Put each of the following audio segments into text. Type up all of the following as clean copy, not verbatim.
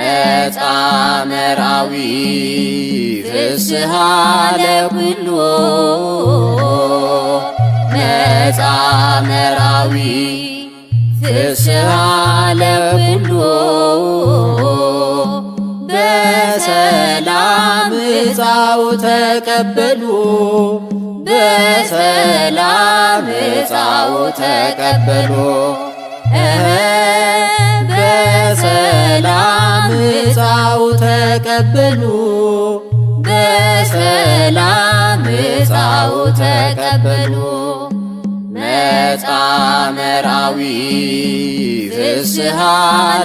መጻ መራዊ ፍስሃ ለኩሉ መጻ መራዊ ፍስሃ ለኩሉ በሰላም ዕፃው ተቀበሉ በሰላም ዕፃው ተቀበሉ በሰላም ዕፃው ተቀበሉ በሰላም ዕፃው ተቀበሉ መጻ መራዊ ፍስሃ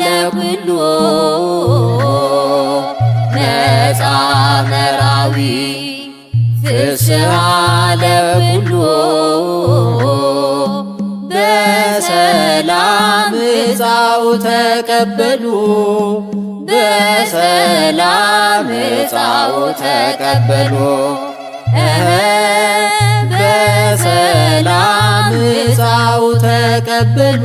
ለኩሉ መጻ መራዊ ፍስሃ ለኩሉ በሰላም ዕፃው ተቀበሉ በሰላም ዕፃው ተቀበሉ በሰላም ዕፃው ተቀበሉ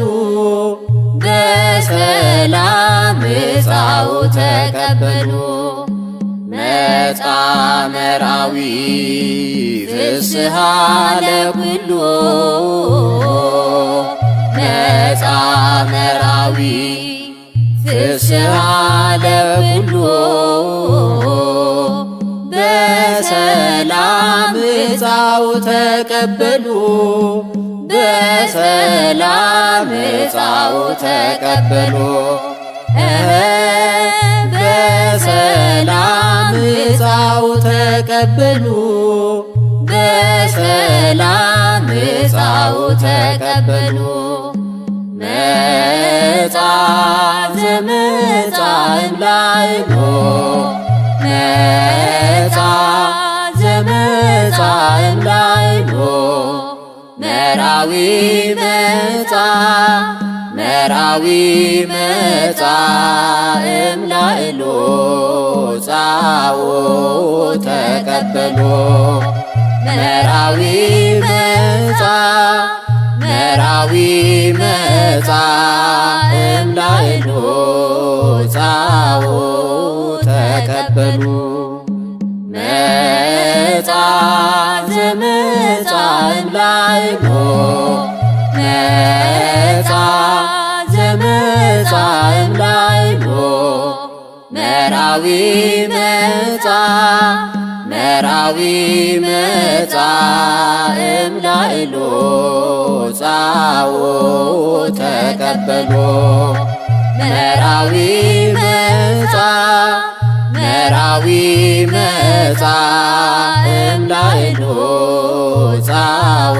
በሰላም ዕፃው ተቀበሉ መጻ መራዊ ፍስሃ ለኩሉ መጻ መራዊ ፍስሃ ለኩሉ በሰላም ዕፃው ተቀበሉ በሰላም ዕፃው ተቀበሉ በሰላም ዕፃው ተቀበሉ በሰላም ዕፃው ተቀበሉ መጻ ዘመጻ እምላይሎ መጻ ዘመጻ እምላይሎ መራዊ መጻ መራዊ መጻ እምላይሎ ጻው ተቀበሎ መራዊ መጻ መራዊ መጻ እምላይሎ ጻው ተቀበሉ መጻ ዘመጻ እምላይሎ መጻ ዘመጻ እምላይሎ መራዊ መጻ መራዊ መጻ እምላይሎ ጻው ተቀበሎ መራዊ መጻ መራዊ መጻ እምላይሎ ጻው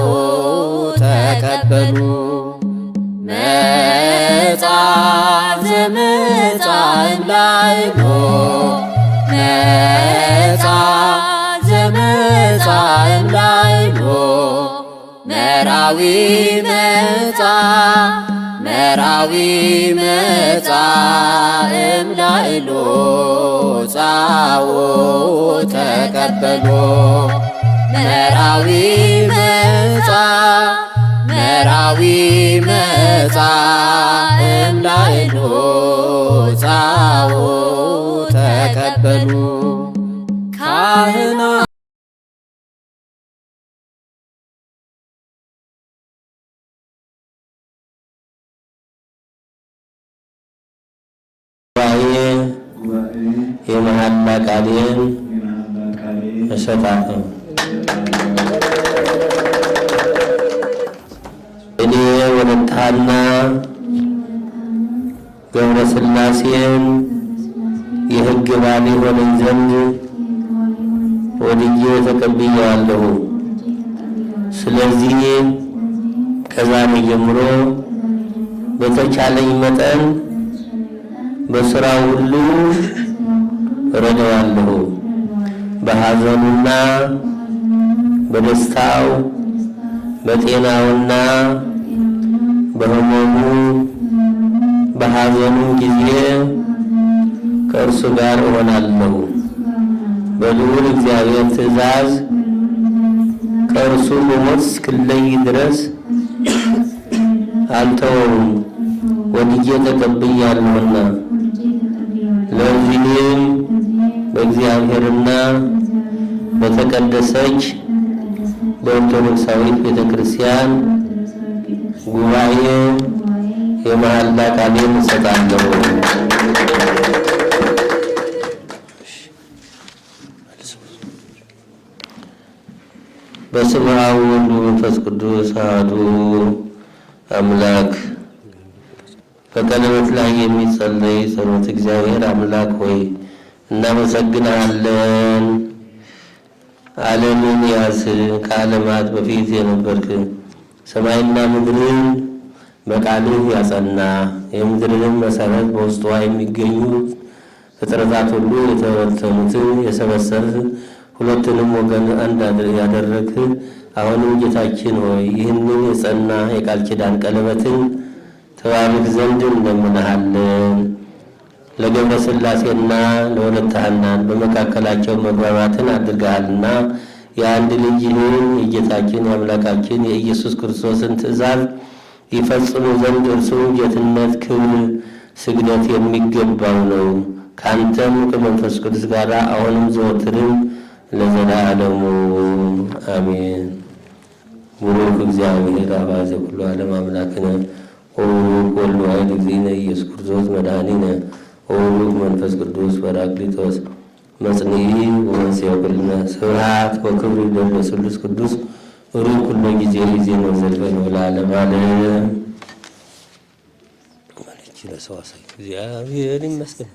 ተቀበሉ መጻ ዘመጻ እምላይሎ መጻ ዘመጻ እምላይሎ መራዊ መጻ መራዊ መጻ እምላይሎ ጻው ተቀበሎ መራዊ መጻ መራዊ መጻ እምላይሎ ጻው ተቀበሉ ካህና የመሐላ ቃሌን እሰጣለሁ። እኔ ወለተ ሐና ገብረ ሥላሴን የሕግ ባል ሆነኝ ዘንድ ወድጄ ተቀብያለሁ። ስለዚህ ከዛሬ ጀምሮ በተቻለኝ መጠን በሥራው ሁሉ እረዳዋለሁ። በሐዘኑና በደስታው በጤናውና በሕመሙ በሐዘኑ ጊዜ ከእርሱ ጋር እሆናለሁ። በልዑል እግዚአብሔር ትእዛዝ ከእርሱ በሞት እስክለይ ድረስ አልተወውም፣ ወድጄ ተቀብያለሁና። በምትከብርና በተቀደሰች በኦርቶዶክሳዊት ቤተክርስቲያን ጉባኤ የመሐላ ቃሌን እሰጣለሁ። በስመ አብ ወወልድ ወመንፈስ ቅዱስ አሐዱ አምላክ። በቀለበት ላይ የሚጸለይ ጸሎት። እግዚአብሔር አምላክ ሆይ እናመሰግናለን። ዓለምን ያዝ፣ ከዓለማት በፊት የነበርክ ሰማይና ምድርን በቃልህ ያጸና የምድርንም መሰረት በውስጧ የሚገኙ ፍጥረታት ሁሉ የተበተኑትን የሰበሰብህ ሁለቱንም ወገን አንድ ያደረግህ አሁንም ጌታችን ሆይ ይህንን የጸና የቃል ኪዳን ቀለበትን ተባርክ ዘንድ እንለምንሃለን። ለገብረ ሥላሴና ለወለተ ሐናን በመካከላቸው መግባባትን አድርገሃልና የአንድ ልጅህን የጌታችን የአምላካችን የኢየሱስ ክርስቶስን ትእዛዝ ይፈጽሙ ዘንድ እርሱም ጌትነት፣ ክብር፣ ስግደት የሚገባው ነው። ከአንተም ከመንፈስ ቅዱስ ጋር አሁንም ዘወትርም ለዘላለሙ አሜን። ቡሩክ እግዚአብሔር አባዜ ኩሉ ዓለም አምላክነ ወቡሩክ ወልድ ዋሕድ እግዚእነ ኢየሱስ ክርስቶስ መድኃኒነ ወቡሩክ መንፈስ ቅዱስ ጰራቅሊጦስ መጽንዒ ወመንሥኤ ኩልነ ስብሐት ወክብር ለስሉስ ቅዱስ ሩክ ኩሎ ጊዜ ጊዜነ ወዘልፈነ ለዓለመ ዓለም። እግዚአብሔር ይመስገን።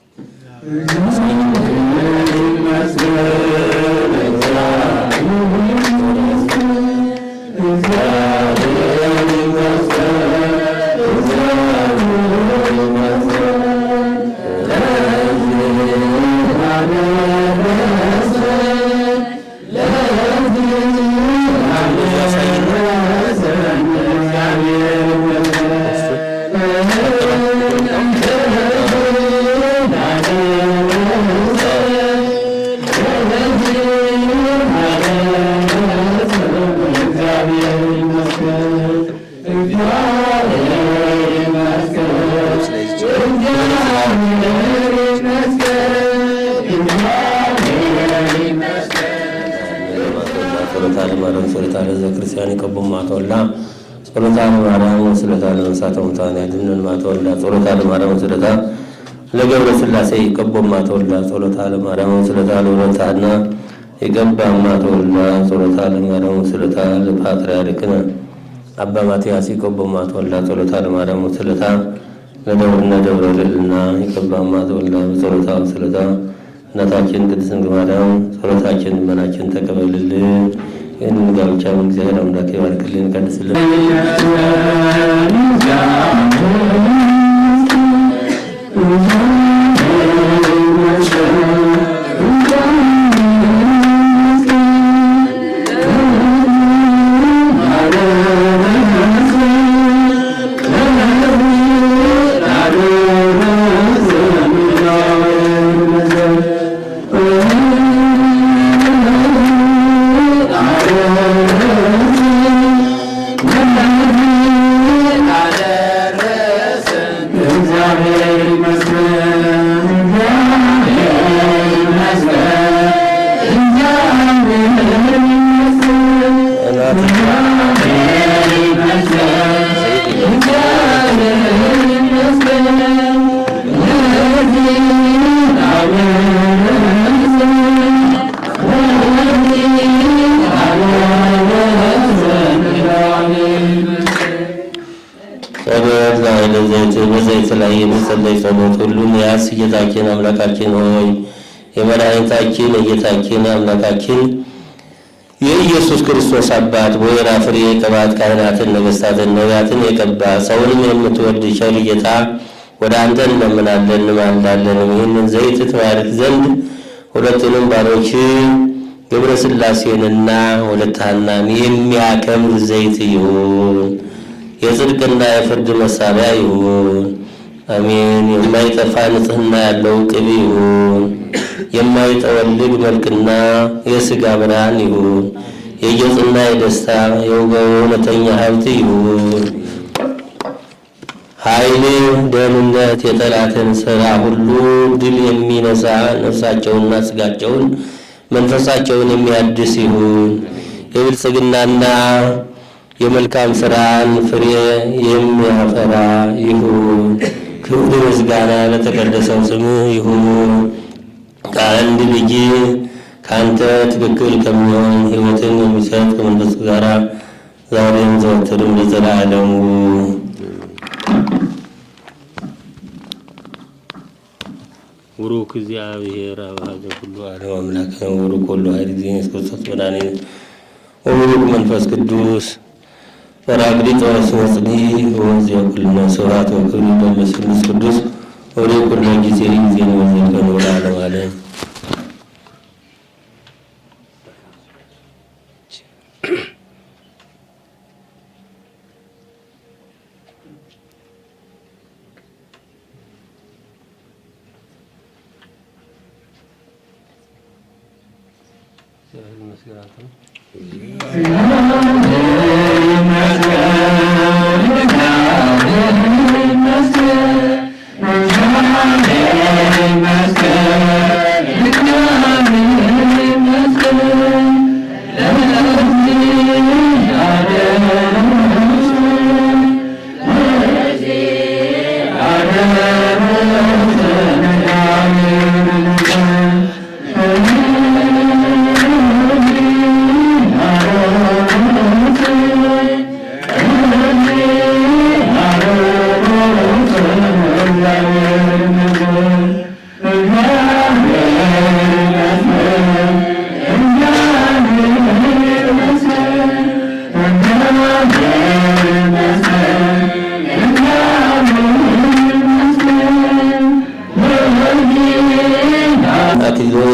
ክርስቲያን ይቀበል ማተወላ ጸሎታ ለማርያም ወስለታ ለመንሳተ ሙታን ያድነን ማተወላ ጸሎታ ለማርያም ወስለታ ለገብረ ሥላሴ ይቀበል ማተወላ ጸሎታ ለማርያም ወስለታ ለወለተ ሐና ይቀበል ማተወላ ጸሎታ ለማርያም ወስለታ ለፓትርያርክነ አባ ማትያስ ይቀበል ማተወላ ጸሎታ ለማርያም ወስለታ ለደብርና ደብረ ልዕልና ይቀበል ማተወላ ጸሎታ ወስለታ እናታችን ቅድስት ድንግል ማርያም ጸሎታችን ልመናችን ተቀበልልን። ይህንን ጋብቻ እግዚአብሔር አምላክ ይባርክልን፣ ይቀድስልን። በዘይት ላይ የሚጸለይ ጸሎት ሁሉን ያስ ጌታችን አምላካችን ሆይ የመድኃኒታችን የጌታችን አምላካችን የኢየሱስ ክርስቶስ አባት በወይራ ፍሬ ቅባት ካህናትን ነገሥታትን ነቢያትን የቀባ ሰውንም የምትወድ ቸር ጌታ ወደ አንተ እንለምናለን እንማልዳለን። ይህንን ዘይት ትባርክ ዘንድ ሁለቱንም ባሮች ገብረ ሥላሴንና ወለተ ሐናን የሚያከብር ዘይት ይሁን። የጽድቅና የፍርድ መሳሪያ ይሁን። አሜን። የማይጠፋ ንጽሕና ያለው ቅቤ ይሁን። የማይጠወልግ መልክና የሥጋ ብርሃን ይሁን። የጌጥና የደስታ የእውነተኛ ሀብት ይሁን። ኃይል፣ ደህንነት፣ የጠላትን ሥራ ሁሉ ድል የሚነሳ ነፍሳቸውንና ሥጋቸውን መንፈሳቸውን የሚያድስ ይሁን። የብልጽግናና የመልካም ሥራን ፍሬ የሚያፈራ ይሁን። ክብር ምስጋና ለተቀደሰው ስም ይሁን። ከአንድ ልጅ ከአንተ ትክክል ከሚሆን ሕይወትን የሚሰጥ ከመንፈስ ጋር ዛሬም ዘወትርም ለዘላለሙ ቡሩክ እግዚአብሔር አብሃዘ ኩሉ ዓለም አምላክ ነው። ቡሩክ ሁሉ ኃይል ኢየሱስ ክርስቶስ መድኃኒነ ወቡሩክ መንፈስ ቅዱስ ጰራቅሊጦስ ወጽድቅ ወእግዚኦ ኩልነ ስብሐት ወክብር ለስሉስ ቅዱስ ወቡሩክ ኩሉ ጊዜ ጊዜን ወዘልፈን ለዓለም ዓለም።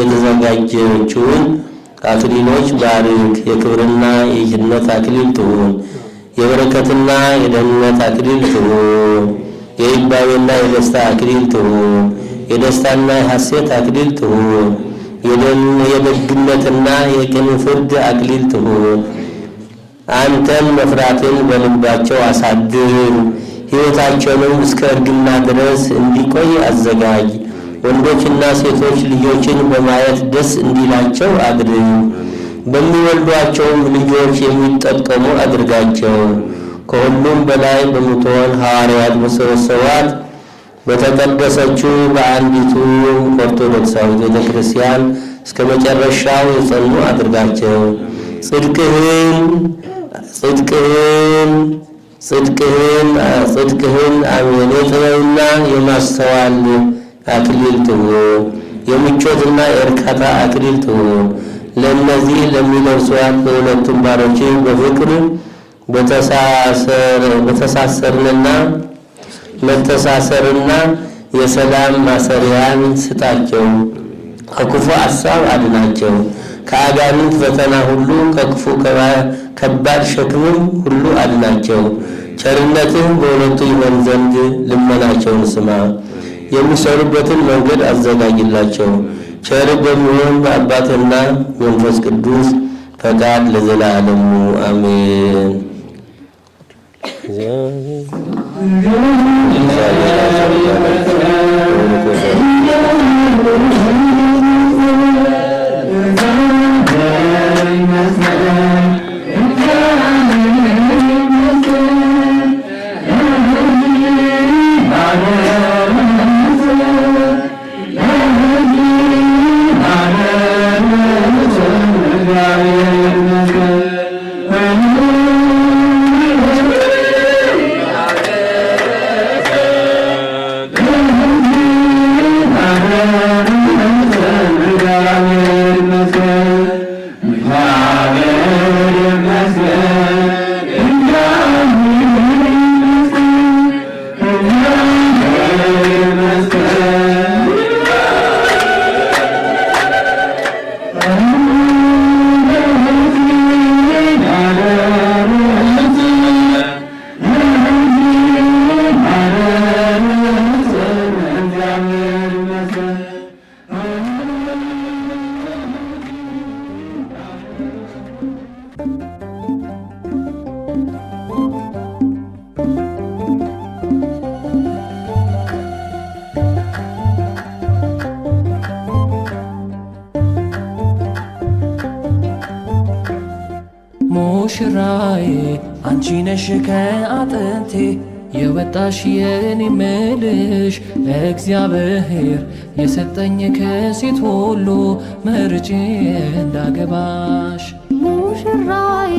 የተዘጋጀችውን አክሊሎች ባርክ። የክብርና የጌትነት አክሊል ትሁን። የበረከትና የደህንነት አክሊል ትሁን። የይባቤና የደስታ አክሊል ትሁን። የደስታና የሐሴት አክሊል ትሁን። የደግነትና የቅን ፍርድ አክሊል ትሁን። አንተን መፍራትን በልባቸው አሳድር። ሕይወታቸውንም እስከ እርግና ድረስ እንዲቆይ አዘጋጅ። ወንዶችና ሴቶች ልጆችን በማየት ደስ እንዲላቸው አድርግ። በሚወልዷቸውም ልጆች የሚጠቀሙ አድርጋቸው። ከሁሉም በላይ በምትሆን ሐዋርያት በሰበሰቧት በተቀደሰችው በአንዲቱ ኦርቶዶክሳዊት ቤተክርስቲያን እስከ መጨረሻው የጸኑ አድርጋቸው። ጽድቅህን አሜን። የጥበብና የማስተዋል አክሊል ትሁን። የምቾትና የእርካታ አክሊል ትሁን። ለእነዚህ ለሚለብሷት በሁለቱም ባሮች በፍቅር መተሳሰርና የሰላም ማሰሪያን ስጣቸው። ከክፉ ሐሳብ አድናቸው። ከአጋንንት ፈተና ሁሉ ከክፉ ከባድ ሸክምም ሁሉ አድናቸው። ቸርነትህ በሁለቱ ይሆን ዘንድ ልመናቸውን ስማ። የሚሰሩበትን መንገድ አዘጋጅላቸው። ቸር በሚሆን በአባትና መንፈስ ቅዱስ ፈቃድ ለዘላለሙ አሜን። Amen. ሙሽራዬ አንቺ ነሽ ከአጥንቴ የወጣሽ የኔ ምልሽ እግዚአብሔር የሰጠኝ ከሴት ሁሉ መርጬ እንዳገባሽ። ሙሽራዬ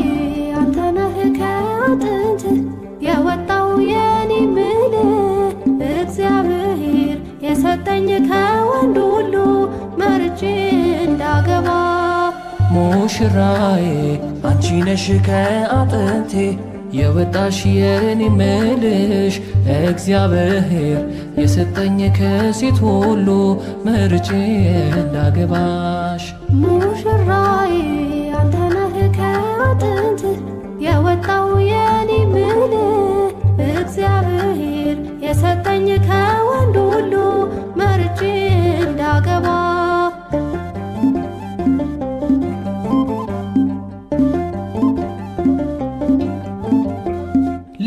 አንተ ነህ ከአጥንት የወጣው የኔ ምልህ እግዚአብሔር የሰጠኝ ከወንድ ሁሉ መርጬ እንዳገባ። ሙሽራዬ አንቺ ነሽ ከአጥንቴ የወጣሽ የኔ ምልሽ እግዚአብሔር የሰጠኝ ከሴት ሁሉ መርጬ እንዳገባሽ። ሙሽራዬ አንተ ነህ ከአጥንት የወጣው የኔ ምልህ እግዚአብሔር የሰጠኝ ከወንድ ሁሉ መርጬ እንዳገባ።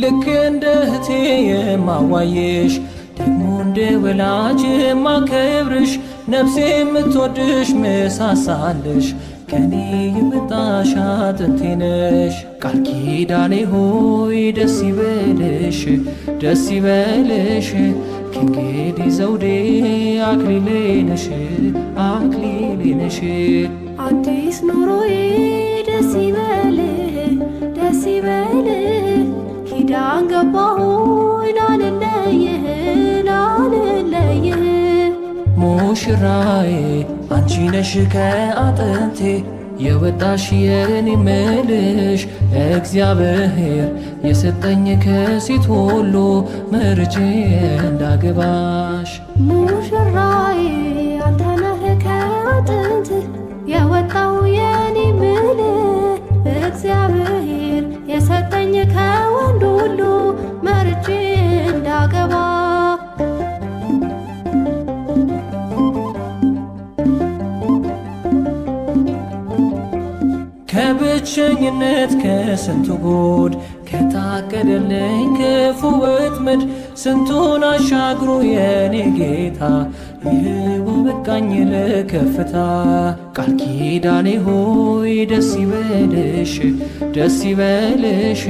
ልክ እንደ እህቴ የማዋየሽ ደግሞ እንደ ወላጅ የማከብርሽ ነፍሴ የምትወድሽ ምሳሳለሽ ከኔ የመጣሽ አጥንቴ ነሽ። ቃል ኪዳኔ ሆይ ደስ ይበልሽ ደስ ይበልሽ ከእንግዲህ ዘውዴ አክሊሌ ነሽ አክሊሌ ነሽ። አዲስ ኑሮዬ ደስ ይበልህ ደስ ይበልህ ኪዳን ገባሁኝ ላልለይህ ላልለይህ። ሙሽራዬ አንቺ ነሽ ከአጥንቴ የወጣሽ የኔ ምልሽ እግዚአብሔር የሰጠኝ ከሴት ሁሉ መርጬ እንዳገባሽ። ሙሽራዬ አንተ ነህ ከአጥንት የወጣው የኔ ምልህ እግዚአብሔር የሰጠኝ ከወንድ ሁሉ መርጬ እንዳገባ። ከብቸኝነት ከስንቱ ጉድ ከታቀደልኝ ክፉ ወጥመድ ስንቱን አሻግሮ የኔ ጌታ ይህው በቃኝ ለከፍታ። ቃል ኪዳኔ ሆይ ደስ ይበልሽ ደስ ይበልሽ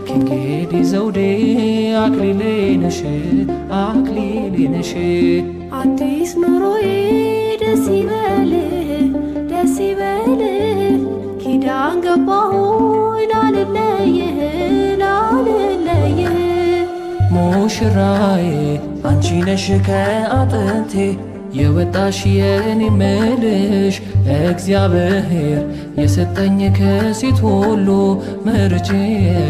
ከእንግዲህ ዘውዴ አክሊሌ ነሽ አክሊሌ ነሽ። አዲስ ኑሮዬ ደስ ይበልህ ደስ ይበልህ ኪዳን ገባሁኝ ላልለይህ ላልለይህ። ሙሽራዬ አንቺ ነሽ ከአጥንቴ የወጣሽ የኔ ምልሽ እግዚአብሔር የሰጠኝ ከሴት ሁሉ መርጬ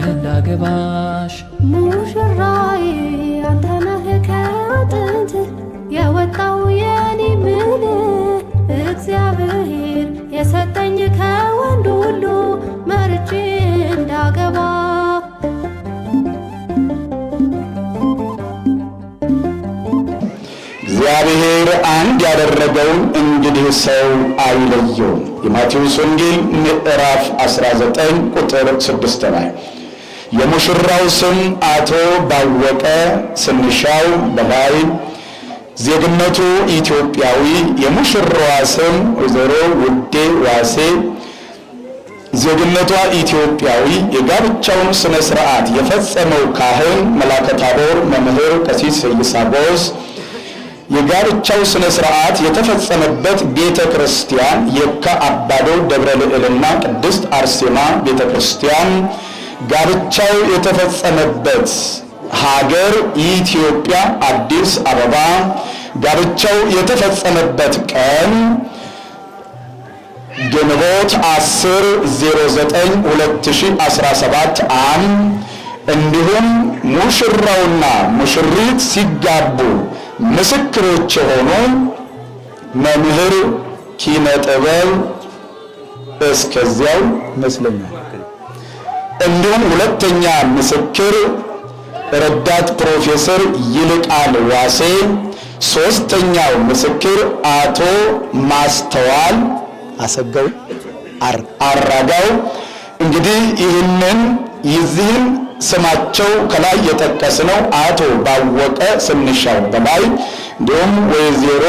እንዳገባሽ። ሙሽራዬ አንተ ነህ ከአጥንት የወጣው የኔ ምልህ እግዚአብሔር የሰጠኝ ከወንድ ሁሉ መርጬ እንዳገባ። እግዚአብሔር አንድ ያደረገውን እንግዲህ ሰው አይለየውም። የማቴዎስ ወንጌል ምዕራፍ 19 ቁጥር 6 ላይ የሙሽራው ስም አቶ ባወቀ ስንሻው በላይ፣ ዜግነቱ ኢትዮጵያዊ፣ የሙሽራዋ ስም ወይዘሮ ውዴ ዋሴ፣ ዜግነቷ ኢትዮጵያዊ፣ የጋብቻውን ስነ ስርዓት የፈጸመው ካህን መላከ ታቦር መምህር ቀሲስ ይሳቦስ፣ የጋብቻው ስነ ስርዓት የተፈጸመበት ቤተ ክርስቲያን የካ አባዶ ደብረ ልዕልና ቅድስት አርሴማ ቤተ ክርስቲያን፣ ጋብቻው የተፈጸመበት ሀገር ኢትዮጵያ አዲስ አበባ፣ ጋብቻው የተፈጸመበት ቀን ግንቦት 10/09/2017 ዓ.ም እንዲሁም ሙሽራውና ሙሽሪት ሲጋቡ ምስክሮች የሆኑ መምህር ኪነ ጥበብ እስከዚያው ይመስለኛል። እንዲሁም ሁለተኛ ምስክር ረዳት ፕሮፌሰር ይልቃል ዋሴ፣ ሶስተኛው ምስክር አቶ ማስተዋል አሰገው አራጋው። እንግዲህ ይህን ስማቸው ከላይ የጠቀስነው አቶ ባወቀ ስንሻው በላይ እንዲሁም ወይዘሮ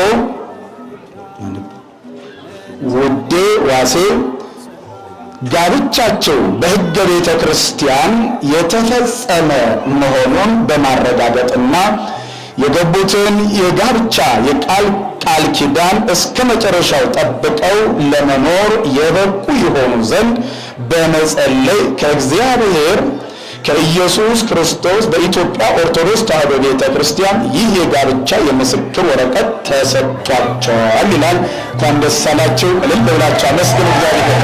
ውዴ ዋሴ ጋብቻቸው በሕገ ቤተ ክርስቲያን የተፈጸመ መሆኑን በማረጋገጥና የገቡትን የጋብቻ ቃል ኪዳን እስከ መጨረሻው ጠብቀው ለመኖር የበቁ ይሆኑ ዘንድ በመጸለይ ከእግዚአብሔር ከኢየሱስ ክርስቶስ በኢትዮጵያ ኦርቶዶክስ ተዋሕዶ ቤተ ክርስቲያን ይህ የጋብቻ የምስክር ወረቀት ተሰጥቷቸዋል ይላል። እንኳን ደስ አላችሁ። እልል ብላችሁ አመስግኑ እግዚአብሔር።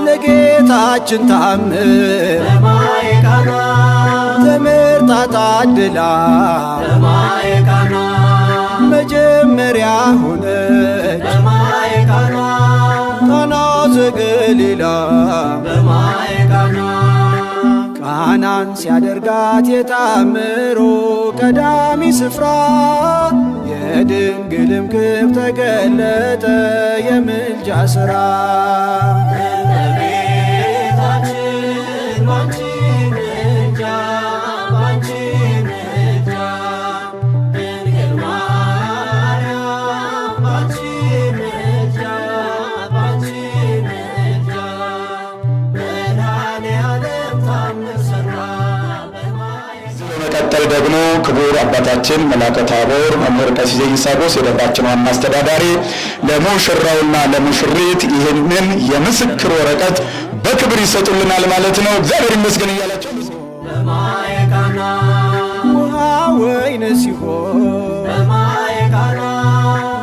ለጌታችን ታምር በማየቃና ትምህርት ታድላ በማየቃና መጀመሪያ ሆነች በማየቃና ቃና ዘገሊላ በማየቃና ቃናን ሲያደርጋት የታምሮ ቀዳሚ ስፍራ የድንግልም ክብር ተገለጠ የምልጃ ሥራ ደግሞ ክቡር አባታችን መላከ ታቦር መምህር ቀሲስ ኢሳጎስ የደብራችን ዋና አስተዳዳሪ ለሙሽራውና ለሙሽሪት ይህንን የምስክር ወረቀት በክብር ይሰጡልናል ማለት ነው። እግዚአብሔር ይመስገን እያላቸው በማየቃና ውሃ ወይን ሲሆን በማየቃና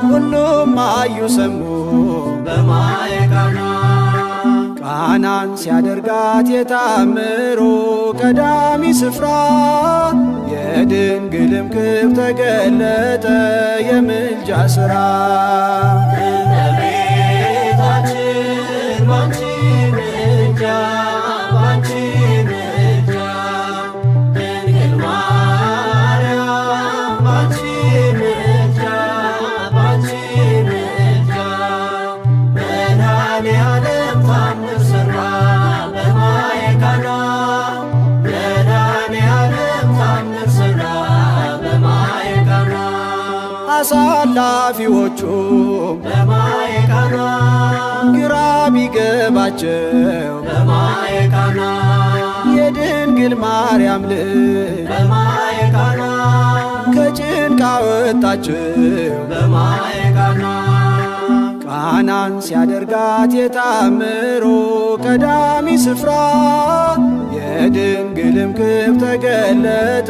ሁሉም አዩ ሰሙ በማየቃና ቃናን ሲያደርጋት የታምሮ ቀዳሚ ስፍራ የድንግልም ክብር ተገለጠ የምልጃ ሥራ እመቤታችን ባንቺ ምልጃ ባንቺ ምልጃ ድንግል ማርያም ባንቺ ምልጃ ባንቺ ምልጃ መድኃኔዓለም ታምር ሠራ በማየቃና አሳላፊዎቹም በማየቃና ግራ ቢገባቸው በማየቃና የድንግል ማርያም ልጅ በማየቃና ከጭንቅ አወጣቸው በማየቃና ቃናን ሲያደርጋት የታምሮ ቀዳሚ ስፍራ የድንግልም ክብር ተገለጠ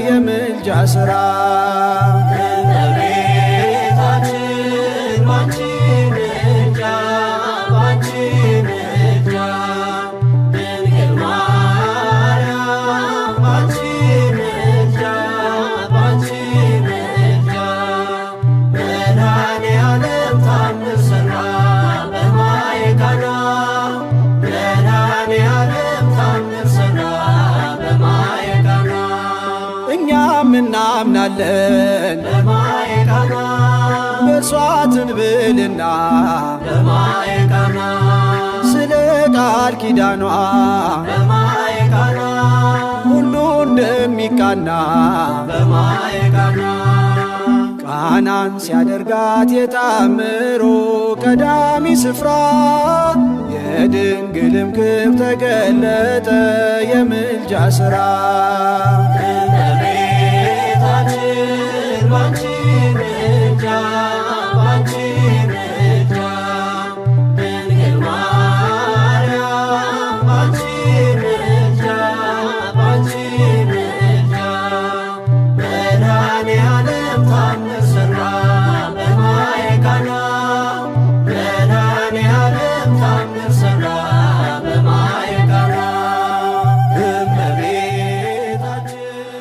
የምልጃ ሥራ እመቤታችን ባንቺ ምልጃ ባንቺ ምልጃ ድንግል ማርያም ባንቺ ምልጃ ባንቺ ምልጃ መድኃኔዓለም ታምር ሠራ በማየቃና መድኃኔዓለም ታምር ሠራ በማየቃና እኛም እናምናለን በማየቃና በእርሷ ትንብልና በማየቃና ስለ ቃል ኪዳኗ በማየቃና ሁሉ እንደሚቃና በማየቃና ቃናን ሲያደርጋት የታምሮ ቀዳሚ ስፍራ የድንግልም ክብር ተገለጠ የምልጃ ሥራ እመቤታችን ባንቺ ምልጃ ባንቺ ምልጃ ድንግል ማርያም ባንቺ ምልጃ ባንቺ ምልጃ መድኃኔዓለም ታምር ሠራ በማየቃና መድኃኔዓለም ታምር ሠራ በማየቃና እመቤታችን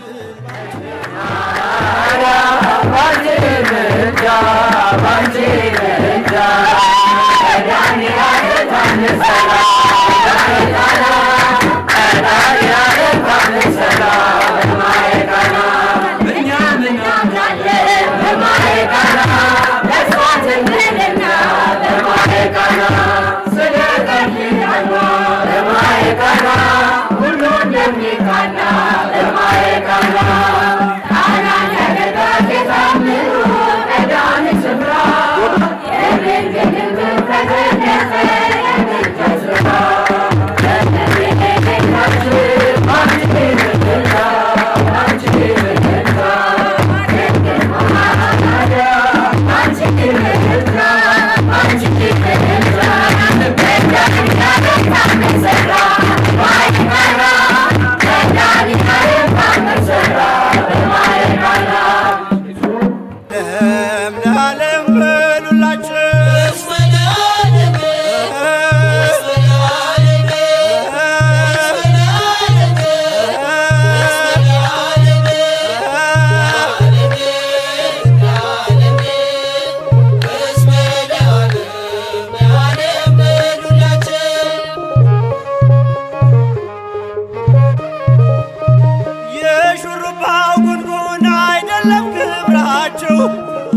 አይደለም ክብራቸው፣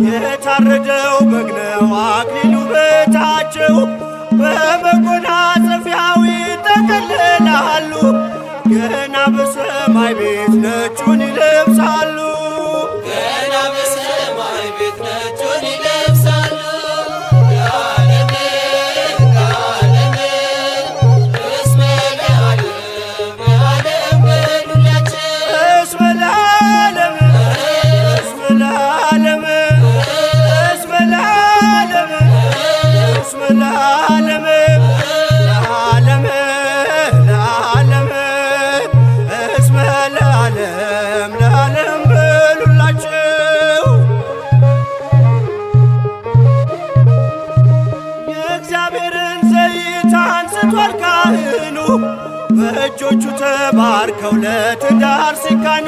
የታረደው በግ ነው አክሊሉ በታቸው። በመጎናጸፊያው ይጠቀልላሉ፣ ገና በሰማይ ቤት ነጩን ይለብሳሉ። ገና በሰማይ ቤት ነጩን ይለብሳሉ። ለዓለም ለዓለም እስመ ለዓለም ለዓለም በሉላቸው። እስመ ለዓለም እስመ ለዓለም እስመ ለዓለም እስመ ለዓለም ለዓለም ለዓለም እስመ ለዓለም ለዓለም በሉላቸው። የእግዚአብሔርን ዘይት አንስቷል ካህኑ፣ በእጆቹ ተባርከው ለትዳር ሲካኑ።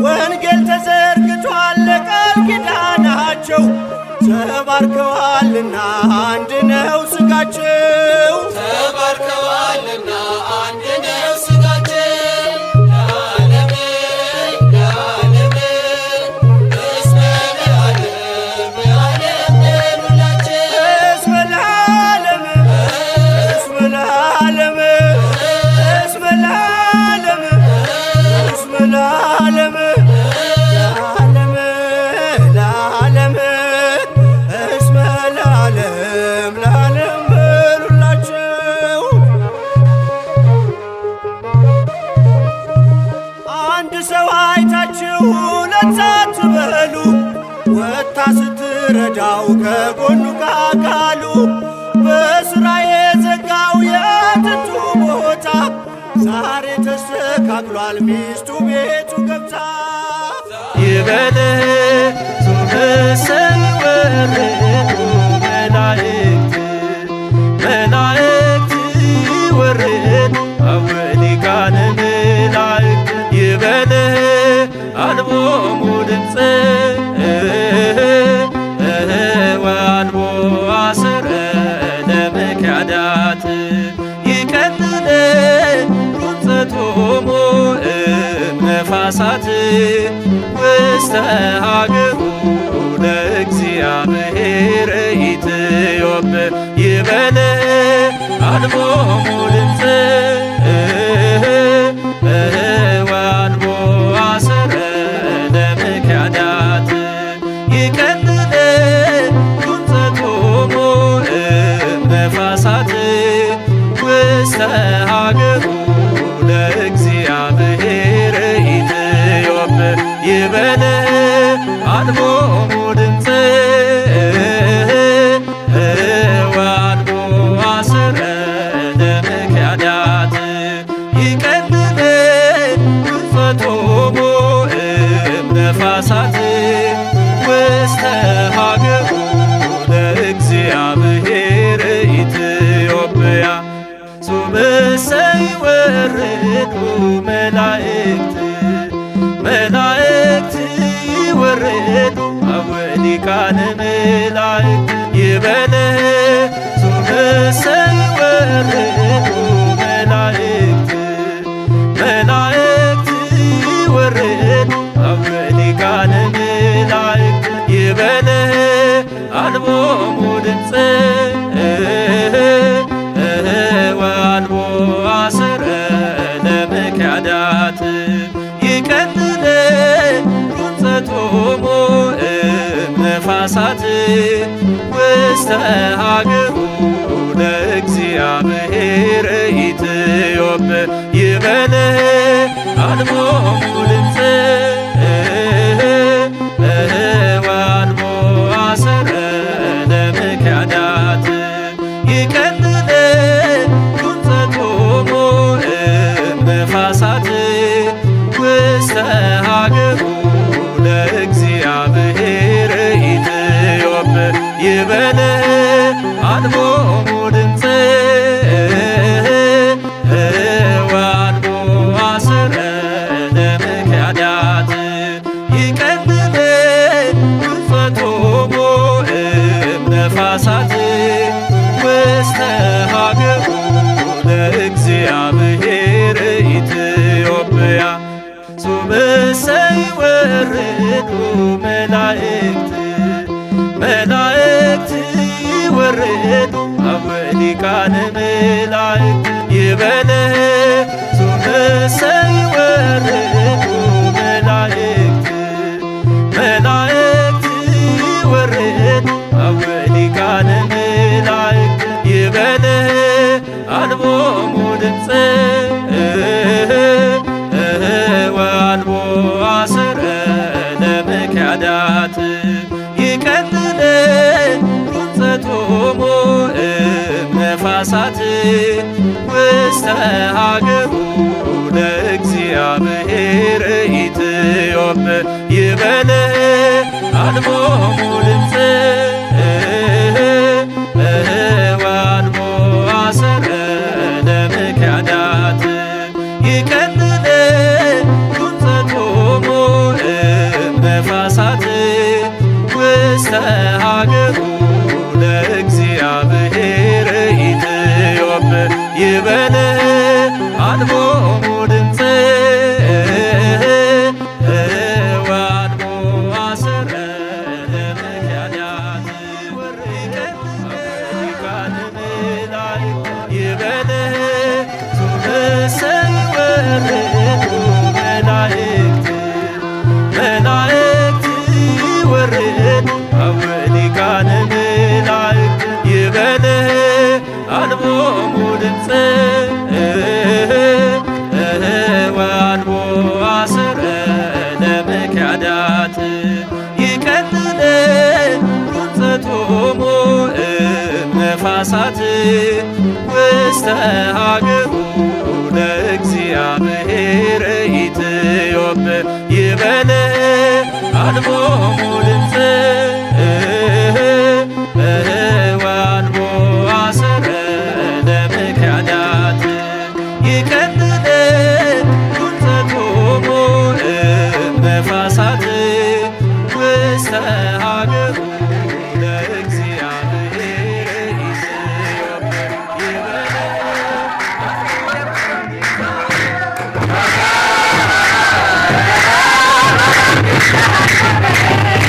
ወንጌል ተዘርግቷል ለቃል ኪዳናቸው፣ ተባርከዋልና አንድ ነው ሥጋቸው። ተባርከዋልና አንድ ነው ሥጋቸው። ለዓለም ለዓለም እስመ ለዓለም ለዓለም በሉላቸው። እስመ ለዓለም እስመ ለዓለም እስመ ለዓለም እስመ ለዓለም ለዓለም ለዓለም እስመ ለዓለም ለዓለም በሉላቸው። አንድ ሰው አይታችሁ ሁለት አትበሉ፣ ወጥታ ስትረዳው ከጎኑ ካካሉ። በሥራ የዘጋው የጥንቱ ቦታ ዛሬ ተስተካክሏል ሚስቱ ቤቱ ገብታ። ይበልህ ሱብሰይ ወርዱ መላእክት መላእክት ወርዱ አወሊቃነ መላእክት ይበልህ አልቦሙ ድምፅ ወአልቦ አስረ ለመክያዳት ይቀልለ ሩፀቶሙ እምነፋሳት ውስተ ሀገሩ ለእግዚአብሔር ኢትዮጵ ይበለ አልቦሙ ድምፅ ወአልቦ አስረ ለመክያዳት ይቀልለ ሩፀቶሙ እምነፋሳት ውስተ ሀገሩ ለእግዚአብሔር ኢትዮጵ ይበለ አልቦሙ ድምፅ ወአልቦ አስረ ለመክያዳት ይቀልለ ሩፀቶሙ እምነፋሳት ውስተ ሀገሩ ለእግዚአብሔር ኢትዮጵያ ሱብሰይ ወርዱ መላእክት መላእክት ይወርዱ አወሊቃነ መላእክት ይበለ ሱብሰይ ወርዱ መላእክት መላእክት ይወርዱ አወሊቃነ መላእክት ይበለ አልቦሙ ድምፅ ወአልቦ አስረ ለመክያዳት ይቀልለ ሩፀቶሙ እምነፋሳት ውስተ ሀገሩ ለእግዚአብሔር ኢትዮጵ ይበለ አልቦሙ ድምፅ ወአልቦ አስረ ለመክያዳት ይቀልለ ሩፀቶሙ እምነፋሳት ውስተ ሀገሩ ለእግዚአብሔር ኢትዮጵ ይበለ አልቦሙ ድምፅ ወአልቦ አስረ ለመክያዳት ይቀልለ ሩፀቶሙ እምነፋሳት ውስተ ሀገሩ ለእግዚአብሔር ኢትዮጵያ ሶበሰ ይወርዱ መላእክት መላእክት ይወርዱ አበ ሊቃነ መላእክት ይበለ ሶበሰ ይወርዱ መላእክት መላእክት ይወርዱ አበ ሊቃነ መላእክት ይበለ አልቦሙ ድምፀ ወአልቦ አሰረ ለመክያዳት ይቀልለ ሩፀቶሙ እምነፋሳት ውስተ ሀገሩ ለእግዚአብሔር ኢትዮጵ ይበለ አልቦሙ ድምፀ ወአልቦ አሰረ ለመክያዳት ይቀልለ ሩፀቶሙ እምነፋሳት ውስተ ሀገሩ ለእግዚአብሔር ኢትዮጵ ይበለ አልቦሙ ድምፀ ወአልቦ አሰረ ለመክያዳት ሊቃነ መላእክት ይበለ ሶበሰ ይወርዱ መላእክት መላእክት ይወርዱ አበ ሊቃነ መላእክት ይበለ አልቦሙ ድምፀ ወአልቦ አሰረ ለመክያዳት ይቀልለ ሩፀቶሙ እምነፋሳት ውስተ ሀገሩ ለእግዚአብሔር ኢትዮጵ ይበለ አልቦሙ ድምፀ ወአልቦ አሰረ ለመክያዳት ይቀልለ ሩፀቶሙ እምነፋሳት ውስተ ሀገሩ ለእግዚአብሔር ኢትዮጵ ይበለ Thank you.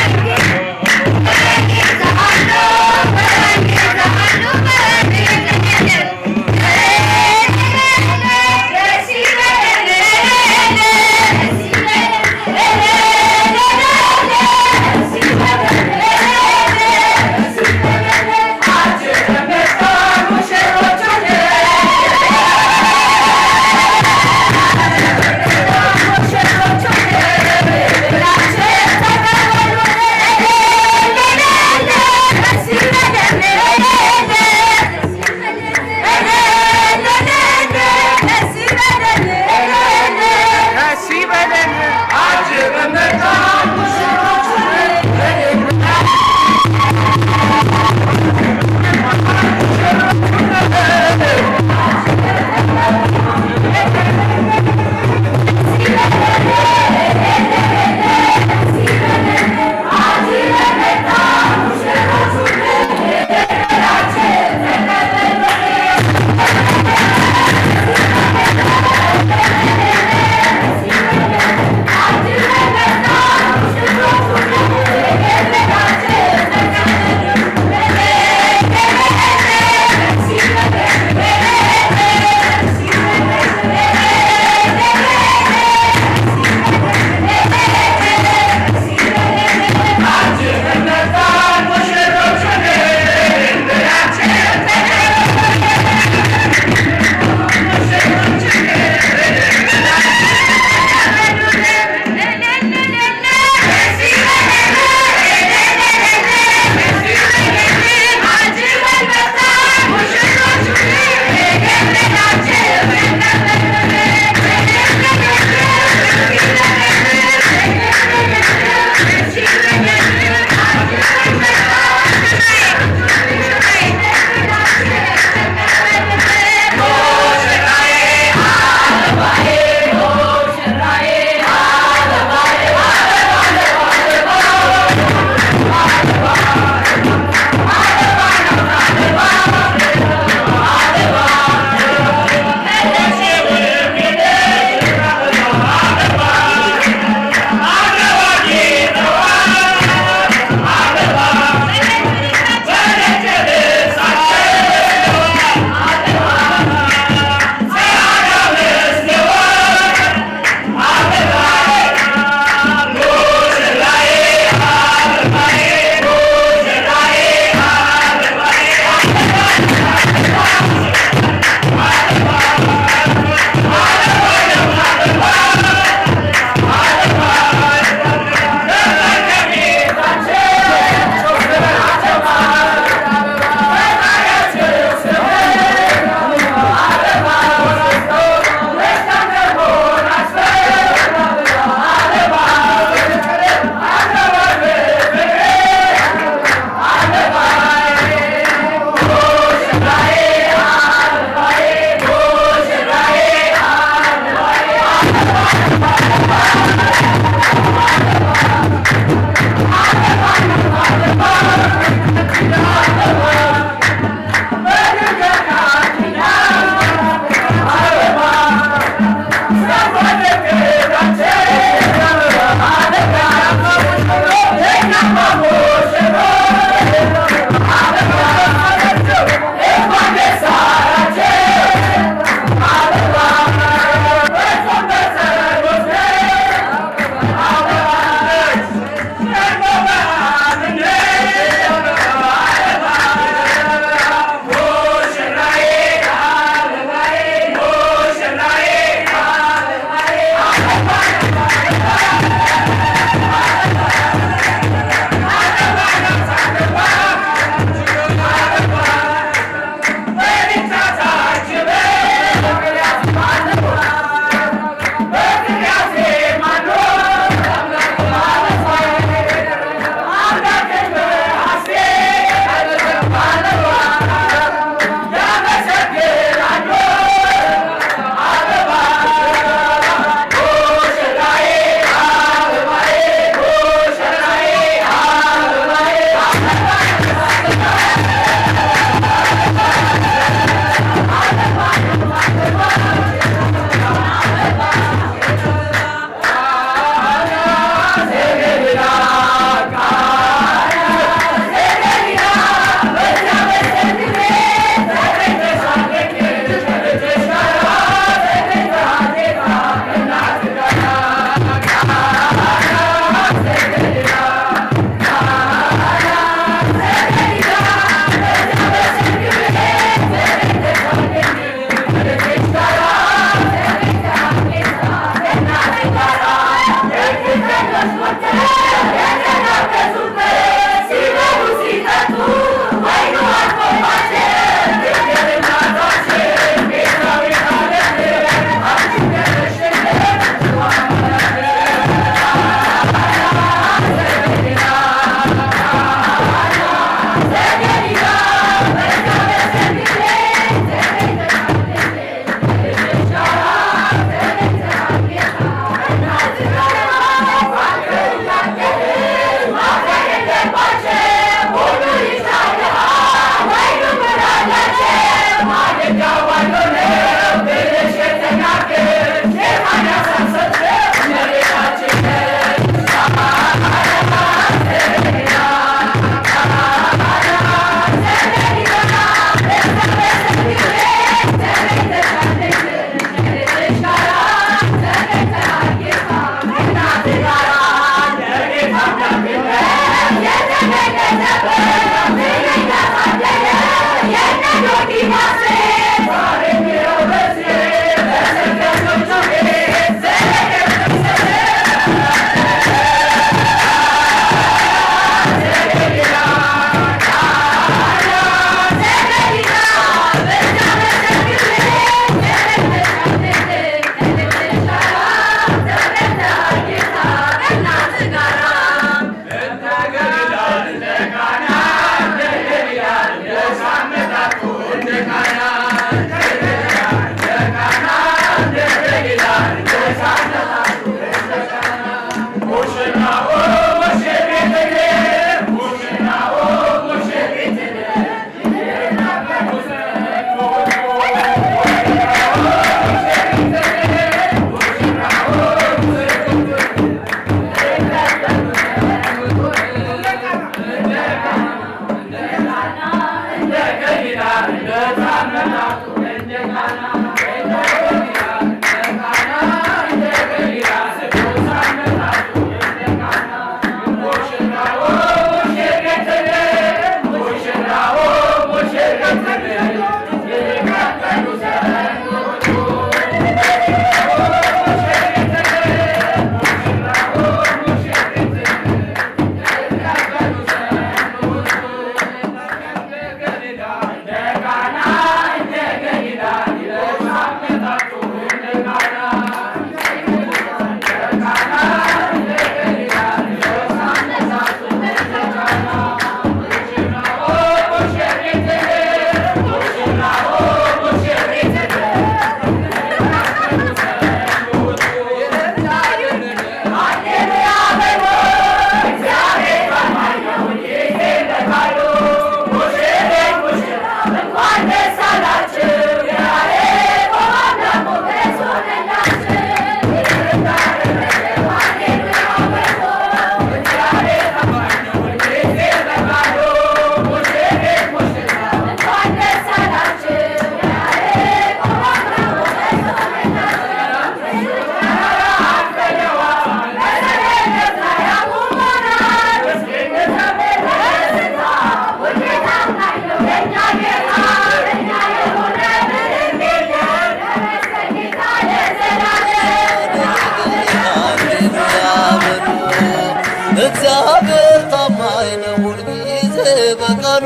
እግዚአብሔር ታማኝ ነው ሁልጊዜ በቃሉ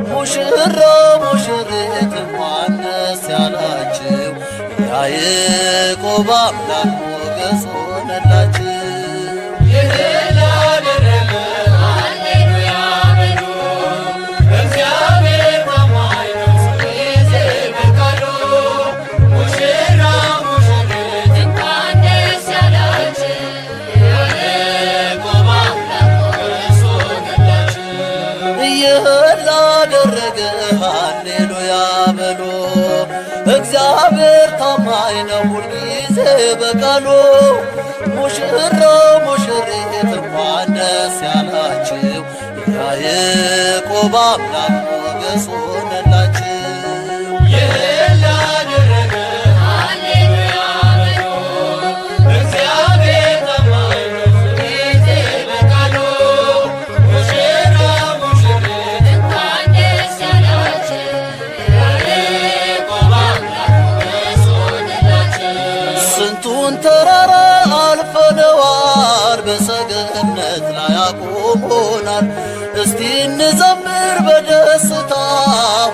ሙሽራ ሙሽሪት እንኳን ደስ ያላችሁ ያዕቆብ አምላክ ሞገስ ሆነላችሁ። እግዚአብሔር ታማኝ ነው ሁልጊዜ በቃሉ ሙሽራ ሙሽሪት እንኳን ደስ ያላችሁ ያዕቆብ አምላክ ሞገስ ሆነላችሁ። ተራራ አልፈነዋል በሰገነት ላይ አቁሞናል። እስቲ እንዘምር በደስታ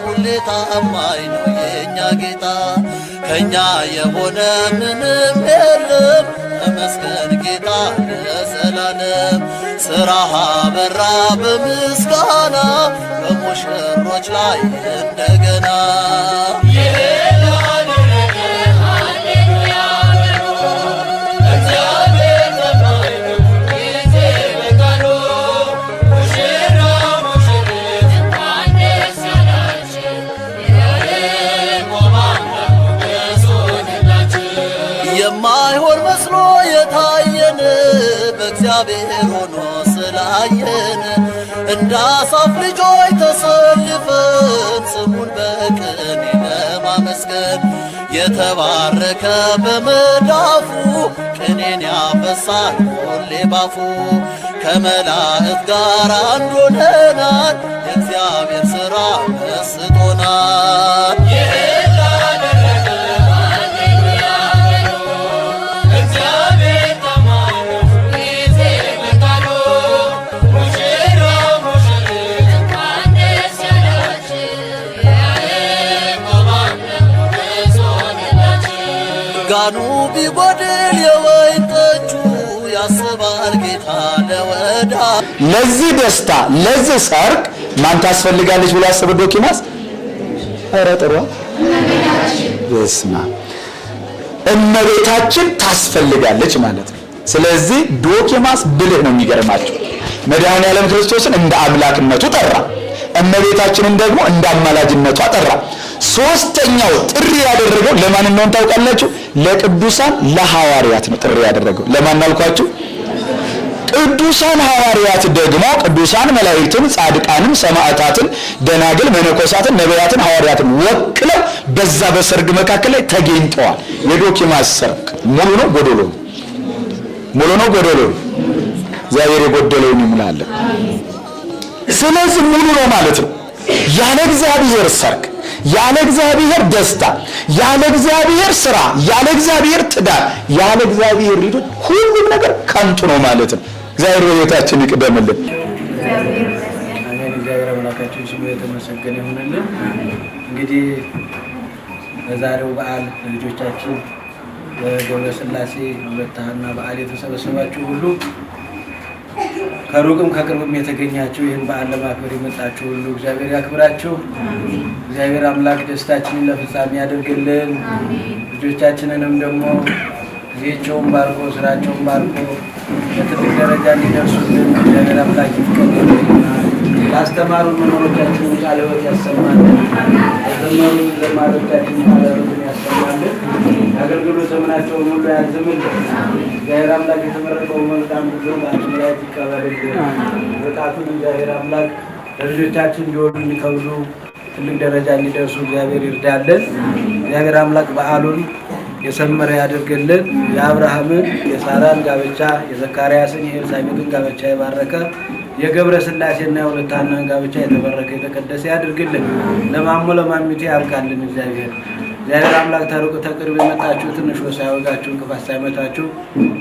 ሁሌ ታማኝ ነው የእኛ ጌታ። ከእኛ የሆነ ምንም የለም ተመስገን ጌታ ለዘላለም። ሥራህ አበራ በምስጋና በሙሽሮች ላይ እንደገና የማይሆን መስሎ የታየን በእግዚአብሔር ሆኖ ስላየን እንደ አሳፍ ልጆች ተሰልፈን ስሙን በቅኔ ለማመስገን የተባረከ በመዳፉ ቅኔን ያፈሳል ሁሌ ባፉ። ከመላእክት ጋር አንድ ሆነናል የእግዚአብሔር ሥራ መስጦናል። ጋኑ ቢጎድል የወይን ጠጁ ያስባል ጌታ ለወዳ። ለዚህ ደስታ ለዚህ ሰርግ ማን ታስፈልጋለች ብሎ ያሰበ ዶኪማስ? ኧረ ጥሩ በስመ አብ እመቤታችን ታስፈልጋለች ማለት ነው። ስለዚህ ዶኪማስ ብልህ ነው። የሚገርማቸው መድኃኔዓለም ክርስቶስን እንደ አምላክነቱ ጠራ፣ እመቤታችንን ደግሞ እንደ አማላጅነቷ ጠራ። ሶስተኛው ጥሪ ያደረገው ለማን እንደሆነ ታውቃላችሁ? ለቅዱሳን ለሐዋርያት ነው ጥሪ ያደረገው። ለማን አልኳችሁ? ቅዱሳን ሐዋርያት ደግሞ ቅዱሳን መላእክትን፣ ጻድቃንን፣ ሰማዕታትን፣ ደናግል፣ መነኮሳትን፣ ነቢያትን፣ ሐዋርያትን ወክለው በዛ በሰርግ መካከል ላይ ተገኝተዋል። የዶኪማስ ሰርግ ሙሉ ነው ጎዶሎ ነው? ሙሉ ነው ጎዶሎ ነው? እግዚአብሔር የጎደለውን ይሙላልን። ስለዚህ ሙሉ ነው ማለት ነው። ያለ እግዚአብሔር ሰርግ፣ ያለ እግዚአብሔር ደስታ፣ ያለ እግዚአብሔር ስራ፣ ያለ እግዚአብሔር ትዳር፣ ያለ እግዚአብሔር ልጆች ሁሉም ነገር ከንቱ ነው ማለት ነው። እግዚአብሔር በቤታችን ይቅደምልን። እግዚአብሔር አምላካችን ስሙ የተመሰገነ ይሁንልን። እንግዲህ በዛሬው በዓል ልጆቻችን በገብረ ሥላሴ ሁለታና በዓል የተሰበሰባችሁ ሁሉ ከሩቅም ከቅርብም የተገኛችሁ ይህን በዓል ለማክበር የመጣችሁ ሁሉ እግዚአብሔር ያክብራችሁ። እግዚአብሔር አምላክ ደስታችንን ለፍጻሜ ያደርግልን። ልጆቻችንንም ደግሞ ጊዜያቸውን ባርኮ ስራቸውን ባርኮ ለትልቅ ደረጃ እንዲደርሱልን እግዚአብሔር አምላክ ይፍቀድልን። ያስተማሩን መምህሮቻችንን ቃለ ሕይወት ያሰማልን። ያስተማሩን ዘማሪዎቻችንን ቃለ ሕይወትን ያሰማልን። የአገልግሎት ዘመናቸውን ሁሉ ያዝምልን። እግዚአብሔር አምላክ የተመረቀው መልካም ጉዞ በአንድ ላይ ይቀበልልን። ወጣቱን እግዚአብሔር አምላክ ለልጆቻችን እንዲወዱ እንዲከብዱ ትልቅ ደረጃ እንዲደርሱ እግዚአብሔር ይርዳልን። እግዚአብሔር አምላክ በዓሉን የሰመረ ያደርግልን። የአብርሃምን የሳራን ጋብቻ፣ የዘካርያስን የኤልሳቤጥን ጋብቻ የባረከ የገብረ ሥላሴና የሁለት ሐናን ጋብቻ የተባረከ የተቀደሰ ያድርግልን። ለማሞ ለማሚቴ ያብቃልን። እግዚአብሔር እግዚአብሔር አምላክ ተሩቅ ተቅርብ የመጣችሁ ትንሽ ሳይወጋችሁ እንቅፋት ሳይመታችሁ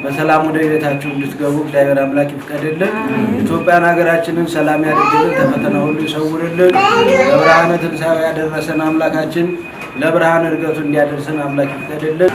በሰላም ወደ ቤታችሁ እንድትገቡ እግዚአብሔር አምላክ ይፍቀድልን። ኢትዮጵያን ሀገራችንን ሰላም ያድርግልን፣ ተፈተና ሁሉ ይሰውርልን። ለብርሃነ ትንሣኤው ያደረሰን አምላካችን ለብርሃነ ዕርገቱ እንዲያደርሰን አምላክ ይፍቀድልን።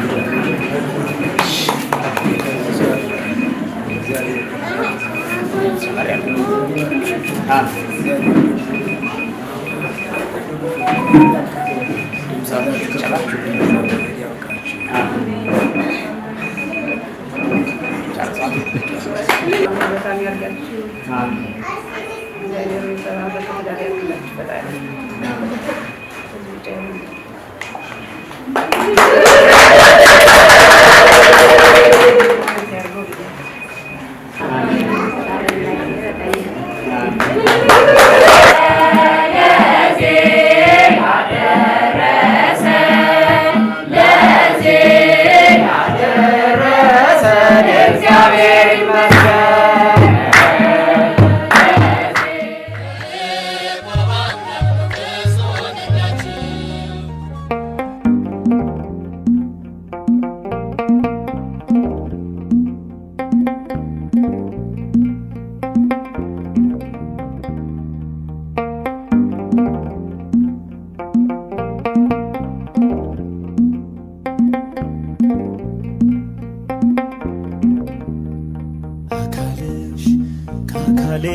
አካሌ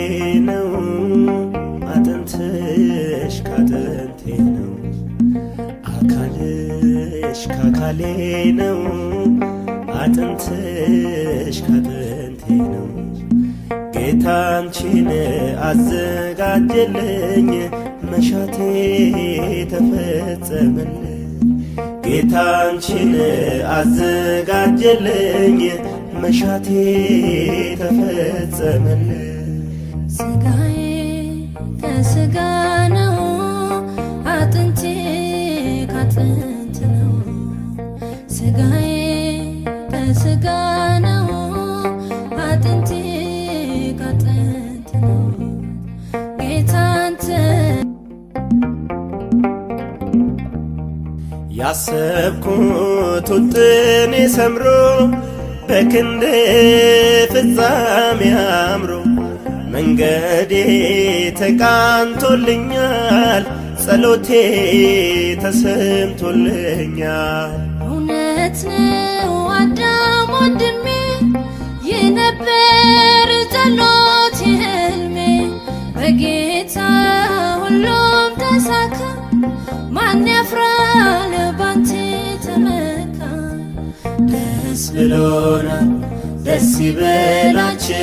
ነው አጥንትሽ ካጥንቴ ነው። አካልሽ ካካሌ ነው አጥንትሽ ካጥንቴ ነው። ጌታ አንቺን አዘጋጀልኝ መሻቴ ተፈጸመልኝ። ጌታ አንቺን አዘጋጀልኝ መሻቴ ተፈጸመልኝ። ስጋዬ ከስጋ ነው አጥንቴ ካጥንት ነው። ስጋዬ ከስጋ ነው አጥንቴ ካጥንት ነው። ጌታ አንተ ያሰብኩት ውጥኔ ሰምሮ በክንድ ፍጻሜ አምሮ መንገዴ ተቃንቶልኛል፣ ጸሎቴ ተሰምቶልኛል። እውነት ነው አዳም ወንድሜ የነበር ጸሎት ህልሜ በጌታ ሁሉም ተሳካ። ማን ያፍራል ባንተ ተመካ። ደስ ብሎናል ደስ ይበላችሁ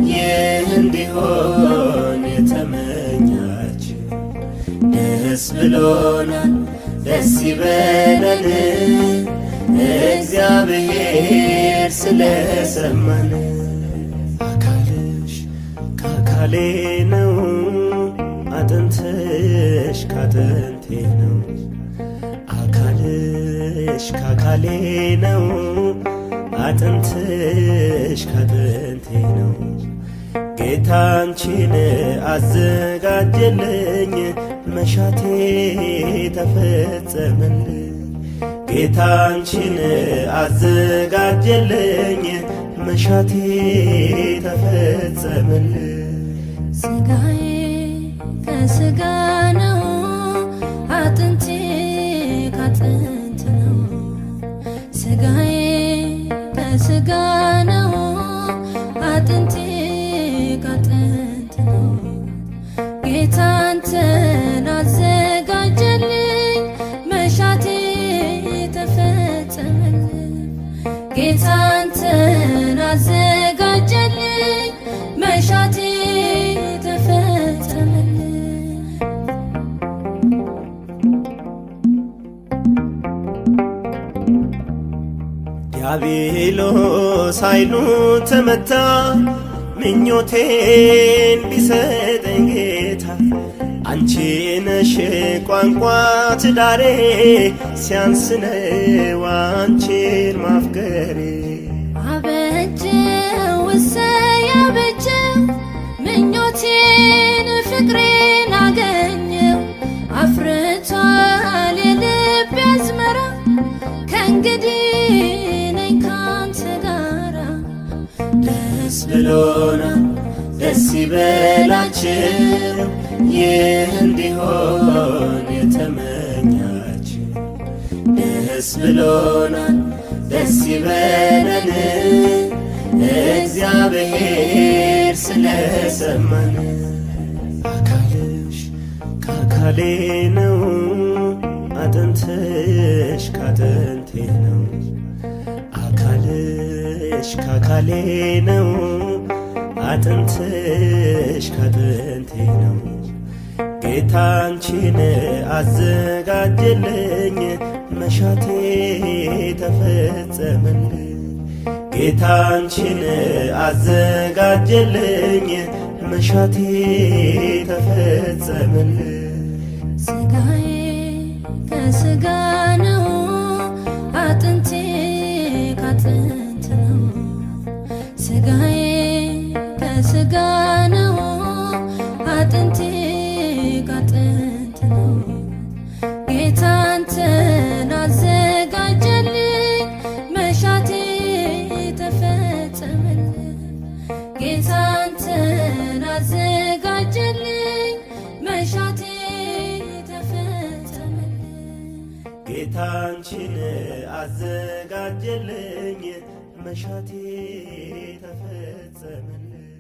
ይህ እንዲሆን የተመኛችሁ። ደስ ብሎናል ደስ ይበለን እግዚአብሔር ስለሰማን። አካልሽ ካካሌ ነው አጥንትሽ ካጥንቴ ነው። አካልሽ ካካሌ ነው አጥንትሽ ካጥንቴ ነው። ጌታ አንቺን አዘጋጀልኝ መሻቴ ተፈጸመልኝ። ጌታ አንቺን አዘጋጀልኝ መሻቴ ተፈጸመልኝ። ስጋዬ ከስጋ ነው አጥንቴ ካጥንት ነው። ስጋዬ ከስጋ ነው አጥንቴ ካጥንት ነው። ጌታ አንተን አዘጋጀልኝ መሻቴ ተፈጸመልኝ። ጌታ አንተን አዘጋጀልኝ መሻቴ ተፈጸመልኝ። ዲያብሎስ ኃይሉ ተመታ ምኞቴን ቢሰጠኝ ጌታ። አንቺ ነሽ ቋንቋ ትዳሬ ሲያንስ ነው አንቺን ማፍቀሬ። አበጀው እሰይ አበጀው ምኞቴን ፍቅሬን አገኘው። አፍርቷል የልቤ ደስ ብሎናል ደስ ይበላችሁ ይህ እንዲሆን የተመኛችሁ ደስ ብሎናል ደስ ይበለን እግዚአብሔር ስለሰማን አካልሽ ከአካሌ ነው አጥንትሽ ካጥንቴ ነው አካልሽ ከአካሌ ነው አጥንትሽ ካጥንቴ ነው ጌታ አንቺን አዘጋጀልኝ መሻቴ ተፈጸመልኝ ጌታ አንቺን አዘጋጀልኝ መሻቴ ተፈጸመልኝ ስጋዬ ከስጋ ነው አጥንቴ ካጥንት ነው ስጋዬ ከስጋ ነው አጥንቴ ካጥንት ነው ጌታ አንተን አዘጋጀልኝ መሻቴ ተፈጸመልኝ ጌታ አንተን አዘጋጀልኝ መሻቴ ተፈጸመልኝ ጌታ አንቺን አዘጋጀልኝ መሻቴ ተፈጸመልኝ